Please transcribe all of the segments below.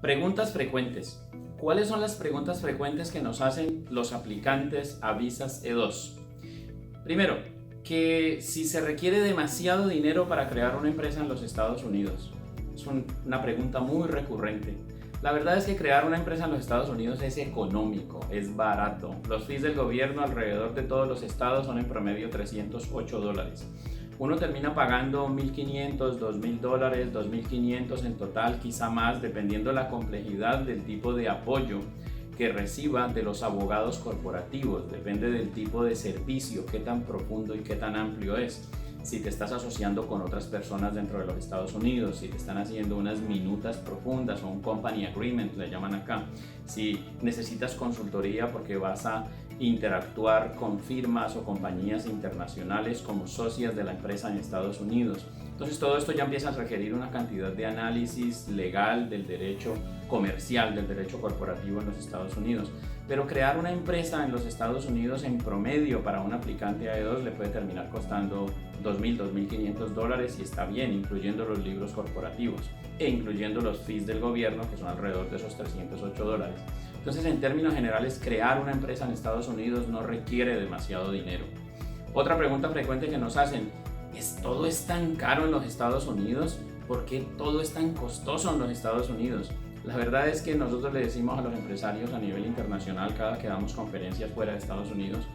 Preguntas frecuentes. ¿Cuáles son las preguntas frecuentes que nos hacen los aplicantes a visas E2? Primero, que si se requiere demasiado dinero para crear una empresa en los Estados Unidos. Es una pregunta muy recurrente. La verdad es que crear una empresa en los Estados Unidos es económico, es barato. Los fees del gobierno alrededor de todos los estados son en promedio $308. Uno termina pagando $1,500, $2,000, $2,500 en total, quizá más, dependiendo de la complejidad del tipo de apoyo que reciba de los abogados corporativos. Depende del tipo de servicio, qué tan profundo y qué tan amplio es. Si te estás asociando con otras personas dentro de los Estados Unidos, si te están haciendo unas minutas profundas o un company agreement, le llaman acá, si necesitas consultoría porque vas a interactuar con firmas o compañías internacionales como socias de la empresa en Estados Unidos. Entonces todo esto ya empieza a requerir una cantidad de análisis legal del derecho comercial, del derecho corporativo en los Estados Unidos. Pero crear una empresa en los Estados Unidos en promedio para un aplicante a E2 le puede terminar costando $2,000, $2,500 y está bien, incluyendo los libros corporativos e incluyendo los fees del gobierno, que son alrededor de esos $308. Entonces, en términos generales, crear una empresa en Estados Unidos no requiere demasiado dinero. Otra pregunta frecuente que nos hacen es: ¿todo es tan caro en los Estados Unidos? ¿Por qué todo es tan costoso en los Estados Unidos? La verdad es que nosotros le decimos a los empresarios a nivel internacional, cada que damos conferencias fuera de Estados Unidos: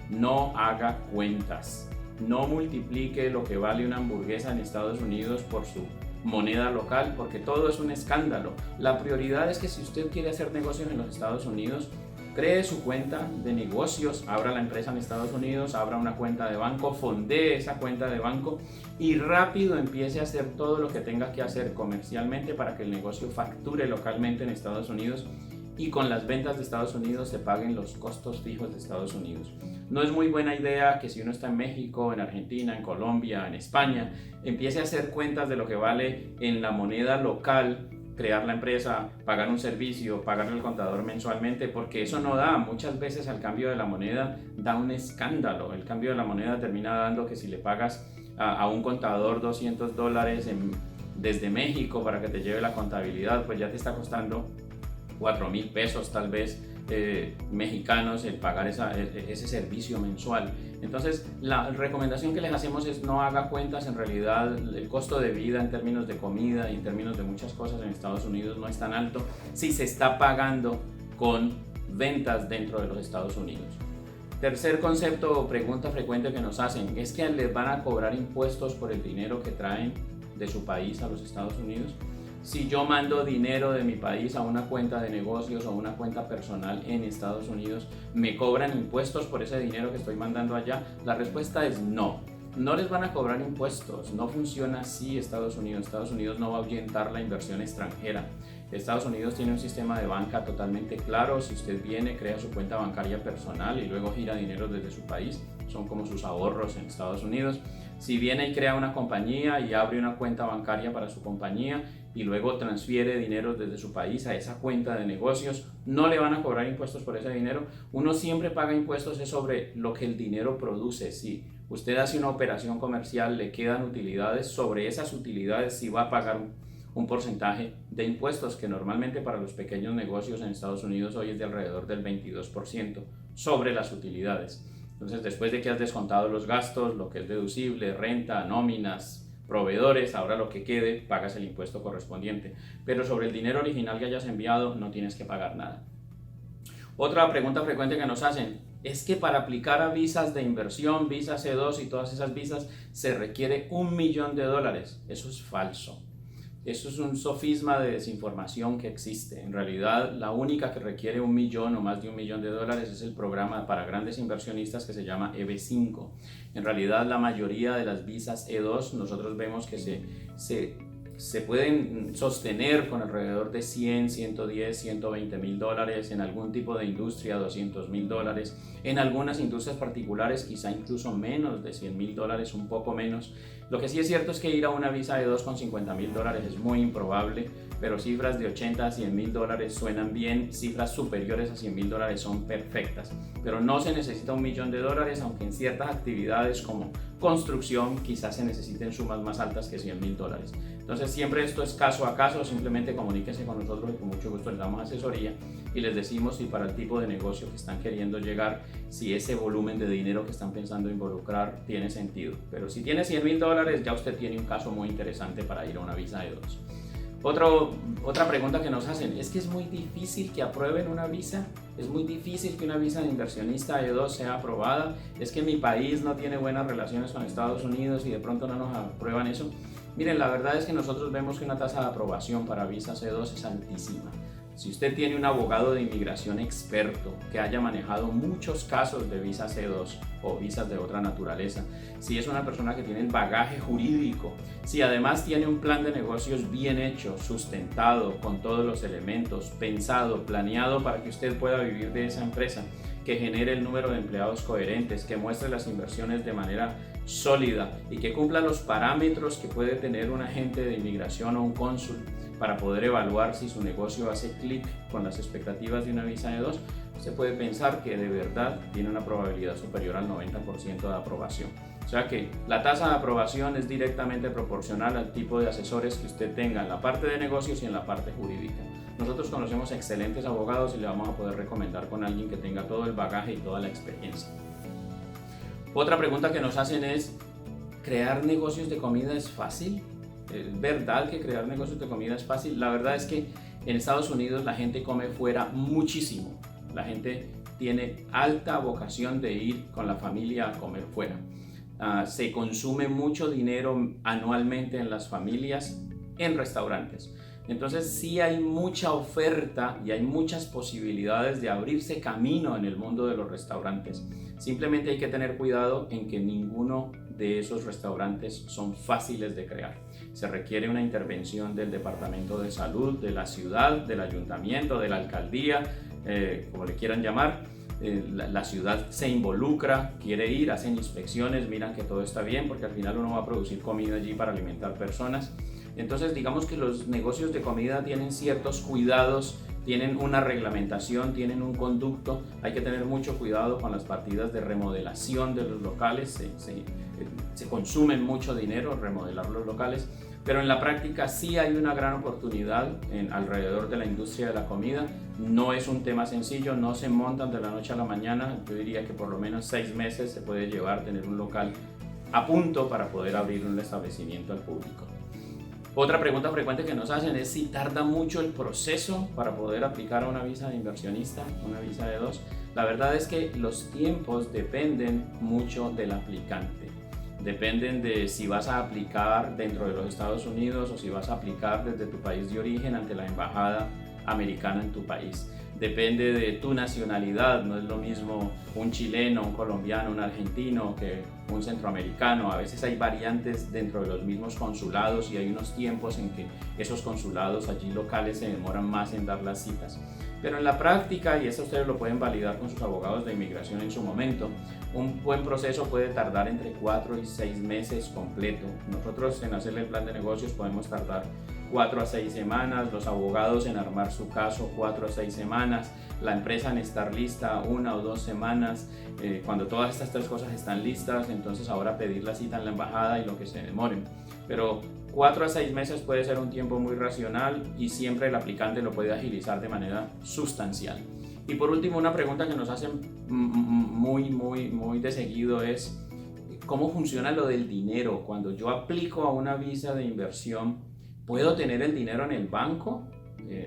no haga cuentas, no multiplique lo que vale una hamburguesa en Estados Unidos por su moneda local, porque todo es un escándalo. La prioridad es que si usted quiere hacer negocios en los Estados Unidos, cree su cuenta de negocios, abra la empresa en Estados Unidos, abra una cuenta de banco, fondee esa cuenta de banco y rápido empiece a hacer todo lo que tenga que hacer comercialmente para que el negocio facture localmente en Estados Unidos y con las ventas de Estados Unidos se paguen los costos fijos de Estados Unidos. No es muy buena idea que si uno está en México, en Argentina, en Colombia, en España, empiece a hacer cuentas de lo que vale en la moneda local, crear la empresa, pagar un servicio, pagarle al contador mensualmente, porque eso no da. Muchas veces al cambio de la moneda da un escándalo. El cambio de la moneda termina dando que si le pagas a un contador $200 desde México para que te lleve la contabilidad, pues ya te está costando $4,000 tal vez mexicanos el pagar ese servicio mensual. Entonces la recomendación que les hacemos es: no haga cuentas. En realidad el costo de vida en términos de comida y en términos de muchas cosas en Estados Unidos no es tan alto si se está pagando con ventas dentro de los Estados Unidos. Tercer concepto o pregunta frecuente que nos hacen es que les van a cobrar impuestos por el dinero que traen de su país a los Estados Unidos. Si yo mando dinero de mi país a una cuenta de negocios o una cuenta personal en Estados Unidos, ¿me cobran impuestos por ese dinero que estoy mandando allá? La respuesta es no. No les van a cobrar impuestos. No funciona así Estados Unidos. Estados Unidos no va a ahuyentar la inversión extranjera. Estados Unidos tiene un sistema de banca totalmente claro. Si usted viene, crea su cuenta bancaria personal y luego gira dinero desde su país, son como sus ahorros en Estados Unidos. Si viene y crea una compañía y abre una cuenta bancaria para su compañía y luego transfiere dinero desde su país a esa cuenta de negocios, no le van a cobrar impuestos por ese dinero. Uno siempre paga impuestos es sobre lo que el dinero produce. Si usted hace una operación comercial, le quedan utilidades, sobre esas utilidades sí va a pagar un porcentaje de impuestos, que normalmente para los pequeños negocios en Estados Unidos hoy es de alrededor del 22% sobre las utilidades. Entonces, después de que has descontado los gastos, lo que es deducible, renta, nóminas, proveedores, ahora lo que quede, pagas el impuesto correspondiente. Pero sobre el dinero original que hayas enviado no tienes que pagar nada. Otra pregunta frecuente que nos hacen es que para aplicar a visas de inversión, visas E2 y todas esas visas, se requiere $1 millón. Eso es falso. Eso es un sofisma de desinformación que existe. En realidad, la única que requiere $1 millón o más de $1 millón es el programa para grandes inversionistas que se llama EB5. En realidad, la mayoría de las visas E2 nosotros vemos que se pueden sostener con alrededor de $100, $110, $120,000, en algún tipo de industria $200,000, en algunas industrias particulares quizá incluso menos de $100,000, un poco menos. Lo que sí es cierto es que ir a una visa de $2 con $50,000 es muy improbable. pero cifras de 80 a 100 mil dólares suenan bien, cifras superiores a 100 mil dólares son perfectas, pero no se necesita $1 millón, aunque en ciertas actividades como construcción quizás se necesiten sumas más altas que 100 mil dólares. Entonces siempre esto es caso a caso, simplemente comuníquense con nosotros y con mucho gusto les damos asesoría y les decimos si para el tipo de negocio que están queriendo llegar, si ese volumen de dinero que están pensando involucrar tiene sentido. Pero si tiene 100 mil dólares ya usted tiene un caso muy interesante para ir a una visa E2. Otra pregunta que nos hacen es que es muy difícil que aprueben una visa, es muy difícil que una visa de inversionista E2 sea aprobada, es que mi país no tiene buenas relaciones con Estados Unidos y de pronto no nos aprueban eso. Miren, la verdad es que nosotros vemos que una tasa de aprobación para visas E2 es altísima. Si usted tiene un abogado de inmigración experto que haya manejado muchos casos de visas E2 o visas de otra naturaleza, si es una persona que tiene el bagaje jurídico, si además tiene un plan de negocios bien hecho, sustentado, con todos los elementos, pensado, planeado para que usted pueda vivir de esa empresa, que genere el número de empleados coherentes, que muestre las inversiones de manera sólida y que cumpla los parámetros que puede tener un agente de inmigración o un cónsul para poder evaluar si su negocio hace clic con las expectativas de una visa E2, usted puede pensar que de verdad tiene una probabilidad superior al 90% de aprobación. O sea que la tasa de aprobación es directamente proporcional al tipo de asesores que usted tenga en la parte de negocios y en la parte jurídica. Nosotros conocemos excelentes abogados y le vamos a poder recomendar con alguien que tenga todo el bagaje y toda la experiencia. Otra pregunta que nos hacen es, ¿crear negocios de comida es fácil? ¿Es verdad que crear negocios de comida es fácil? La verdad es que en Estados Unidos la gente come fuera muchísimo. La gente tiene alta vocación de ir con la familia a comer fuera. Se consume mucho dinero anualmente en las familias en restaurantes. Entonces sí hay mucha oferta y hay muchas posibilidades de abrirse camino en el mundo de los restaurantes. Simplemente hay que tener cuidado en que ninguno de esos restaurantes son fáciles de crear. Se requiere una intervención del Departamento de Salud, de la ciudad, del ayuntamiento, de la alcaldía, como le quieran llamar. La ciudad se involucra, quiere ir, hacen inspecciones, miran que todo está bien, porque al final uno va a producir comida allí para alimentar personas. Entonces digamos que los negocios de comida tienen ciertos cuidados, tienen una reglamentación, tienen un conducto. Hay que tener mucho cuidado con las partidas de remodelación de los locales. Se consume mucho dinero remodelar los locales, pero en la práctica sí hay una gran oportunidad alrededor de la industria de la comida. No es un tema sencillo, no se montan de la noche a la mañana. Yo diría que por lo menos 6 meses se puede llevar tener un local a punto para poder abrir un establecimiento al público. Otra pregunta frecuente que nos hacen es si tarda mucho el proceso para poder aplicar a una visa de inversionista, una visa E2. La verdad es que los tiempos dependen mucho del aplicante. Dependen de si vas a aplicar dentro de los Estados Unidos o si vas a aplicar desde tu país de origen ante la embajada americana en tu país. Depende de tu nacionalidad, no es lo mismo un chileno, un colombiano, un argentino que un centroamericano. A veces hay variantes dentro de los mismos consulados y hay unos tiempos en que esos consulados allí locales se demoran más en dar las citas. Pero en la práctica, y eso ustedes lo pueden validar con sus abogados de inmigración en su momento, un buen proceso puede tardar entre 4 y 6 meses completo. Nosotros en hacerle el plan de negocios podemos tardar 4 a 6 semanas, los abogados en armar su caso 4 a 6 semanas, la empresa en estar lista 1 o 2 semanas. Cuando todas estas 3 cosas están listas, entonces ahora pedir la cita en la embajada y lo que se demoren. Pero 4 a 6 meses puede ser un tiempo muy racional y siempre el aplicante lo puede agilizar de manera sustancial. Y por último, una pregunta que nos hacen muy de seguido es ¿cómo funciona lo del dinero? Cuando yo aplico a una visa de inversión, ¿puedo tener el dinero en el banco?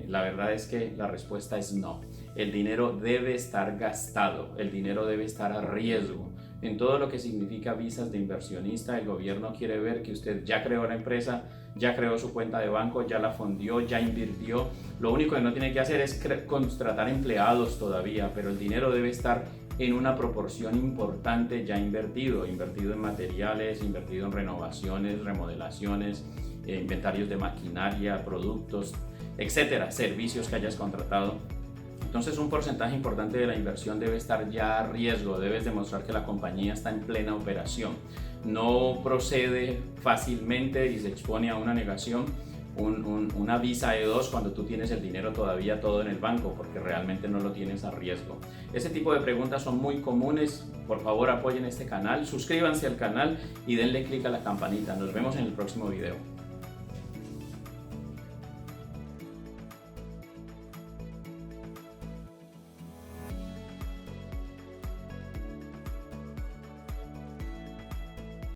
La verdad es que la respuesta es no. El dinero debe estar gastado, el dinero debe estar a riesgo. En todo lo que significa visas de inversionista, el gobierno quiere ver que usted ya creó la empresa, ya creó su cuenta de banco, ya la fondió, ya invirtió. Lo único que no tiene que hacer es contratar empleados todavía, pero el dinero debe estar en una proporción importante ya invertido en materiales, invertido en renovaciones, remodelaciones, inventarios de maquinaria, productos, etcétera, servicios que hayas contratado. Entonces un porcentaje importante de la inversión debe estar ya a riesgo, debes demostrar que la compañía está en plena operación. No procede fácilmente y se expone a una negación una visa E2 cuando tú tienes el dinero todavía todo en el banco, porque realmente no lo tienes a riesgo? Ese tipo de preguntas son muy comunes. Por favor, apoyen este canal, suscríbanse al canal y denle click a la campanita. Nos vemos en el próximo video.